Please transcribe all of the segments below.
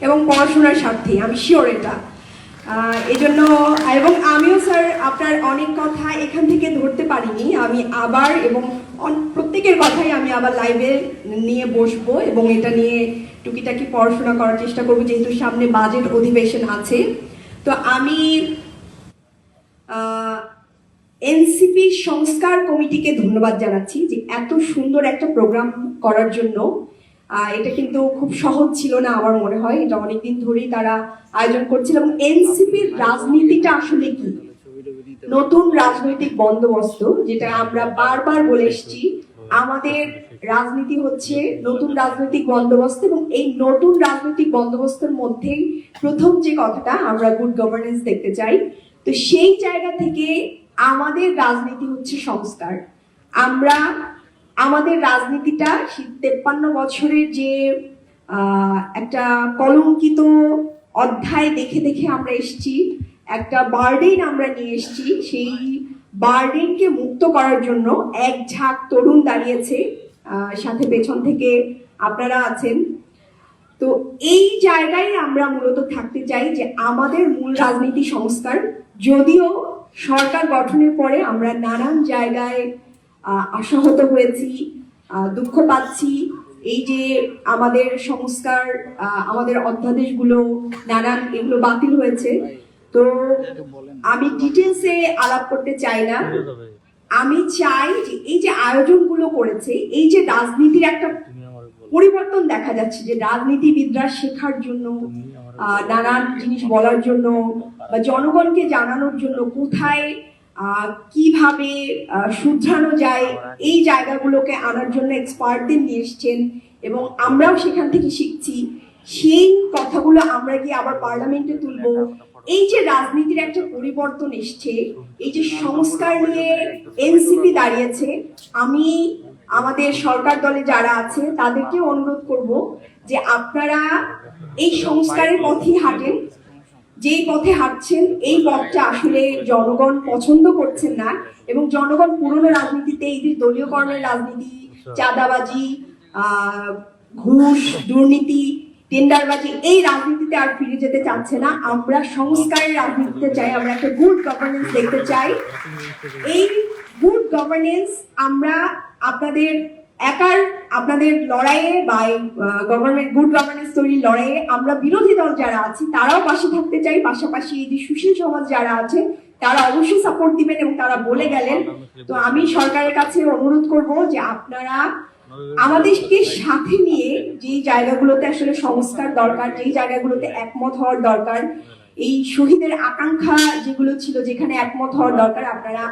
এবং পড়াশোনার স্বার্থে, আমি শিওর এটা। এই জন্য এবং আমিও স্যার আপনার অনেক কথা এখান থেকে ধরতে পারিনি, আমি আবার এবং প্রত্যেকের কথাই আমি আবার লাইভে নিয়ে বসবো এবং এটা নিয়ে টুকিটাকি পড়াশোনা করার চেষ্টা করবো, যেহেতু সামনে বাজেট অধিবেশন আছে। তো আমি এনসিপি সংস্কার কমিটিকে ধন্যবাদ জানাচ্ছি যে এত সুন্দর একটা প্রোগ্রাম করার জন্য। এটা কিন্তু খুব সহজ ছিল না আমার মনে হয়, এটা অনেকদিন ধরেই তারা আয়োজন করছিল। এবং এনসিপির রাজনীতিটা আসলে কি, নতুন রাজনৈতিক বন্দোবস্ত, যেটা আমরা বারবার বলে এসেছি, আমাদের রাজনীতি হচ্ছে নতুন রাজনৈতিক বন্দোবস্ত। এবং এই নতুন রাজনৈতিক বন্দোবস্তের মধ্যেই প্রথম যে কথাটা, আমরা গুড গভর্নেন্স দেখতে চাই। তো সেই জায়গা থেকে আমাদের রাজনীতি হচ্ছে সংস্কার। আমরা আমাদের রাজনীতিটা 53 বছরের যে একটা কলঙ্কিত অধ্যায় দেখে দেখে আমরা এসেছি, একটা বার্ডেন আমরা নিয়ে এসেছি, সেই বার্ডেনকে মুক্ত করার জন্য এক ঝাঁক তরুণ দাঁড়িয়েছে, সাথে পেছন থেকে আপনারা আছেন। তো এই জায়গায় আমরা মূলত থাকতে চাই যে আমাদের মূল রাজনীতি সংস্কার। যদিও সরকার গঠনের পরে আমরা নানান জায়গায় আশাহত হয়েছি, দুঃখ পাচ্ছি, এই যে আমাদের সংস্কার, আমাদের অধ্যাদেশগুলো নানান এগুলো বাতিল হয়েছে। তো আমি ডিটেলসে আলাপ করতে চাই না, আমি চাই যে এই যে আয়োজনগুলো করেছে, এই যে রাজনীতির একটা পরিবর্তন দেখা যাচ্ছে, যে রাজনীতিবিদরা শেখার জন্য, নানান জিনিস বলার জন্য বা জনগণকে জানানোর জন্য কোথায় কিভাবে শুধরানো যায়, এই জায়গাগুলোকে আনার জন্য এক্সপার্টদের নিয়ে এসছেন এবং আমরাও সেখান থেকে শিখছি। সেই কথাগুলো আমরা গিয়ে আবার পার্লামেন্টে তুলবো। এই যে রাজনীতির একটা পরিবর্তন এসছে, এই যে সংস্কার নিয়ে এনসিপি দাঁড়িয়েছে, আমি আমাদের সরকার দলে যারা আছে তাদেরকে অনুরোধ করব যে আপনারা এই সংস্কারের পথেই হাঁটেন। যেই পথে হাঁটছেন এই পথটা আসলে জনগণ পছন্দ করছেন না, এবং জনগণ পুরনো রাজনীতিতে, এই যে দলীয়করণের রাজনীতি, চাঁদাবাজি, ঘুষ, দুর্নীতি, টেন্ডারবাজি, এই রাজনীতিতে আর ফিরে যেতে চাচ্ছে না। আমরা সংস্কারের রাজনীতিতে চাই, আমরা একটা গুড গভর্নেন্স দেখতে চাই। এই গুড গভর্নেন্স আমরা আপনাদের লড়াইয়ে বা গভর্নমেন্ট গুড গভর্নেন্স তৈরির লড়াইয়ে আমরা বিরোধী দল যারা আছি তারাও পাশে থাকতে চাই। পাশাপাশি এই যে সুশীল সমাজ যারা আছে তারা অবশ্যই সাপোর্ট দিবেন এবং তারা বলে গেলেন। তো আমি সরকারের কাছে অনুরোধ করব যে আপনারা আমাদেরকে সাথে নিয়ে যেই জায়গাগুলোতে আসলে সংস্কার দরকার, যেই জায়গাগুলোতে একমত হওয়ার দরকার, এই শহীদের আকাঙ্ক্ষা যেগুলো ছিল যেখানে একমত হওয়ার দরকার, আপনারা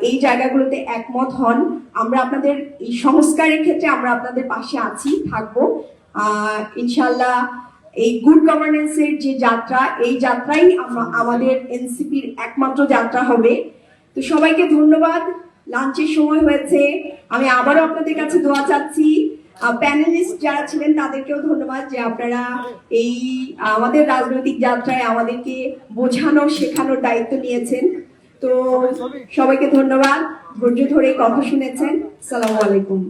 এই জায়গাগুলোতে একমত হন। আমরা আপনাদের এই সংস্কারের ক্ষেত্রে আমরা আপনাদের পাশে আছি, থাকবো ইনশাআল্লাহ। এই গুড গভর্নেন্সের যে যাত্রা, এই যাত্রাই আমাদের এনসিপির একমাত্র যাত্রা হবে। তো সবাইকে ধন্যবাদ। লাঞ্চের সময় হয়েছে, আমি আবারও আপনাদের কাছে দোয়া চাচ্ছি। প্যানেলিস্ট যারা ছিলেন তাদেরকেও ধন্যবাদ যে আপনারা এই আমাদের রাজনৈতিক যাত্রায় আমাদেরকে বোঝানোর, শেখানোর দায়িত্ব নিয়েছেন। তো সবাইকে ধন্যবাদ, ধৈর্য ধরে কথা শুনেছেন। আসসালামু আলাইকুম।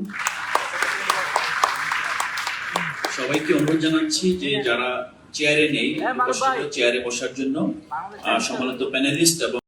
সবাইকে অনুরোধ জানাচ্ছি যে যারা চেয়ারে নেই, চেয়ারে বসার জন্য। সম্মানিত প্যানেলিস্ট এবং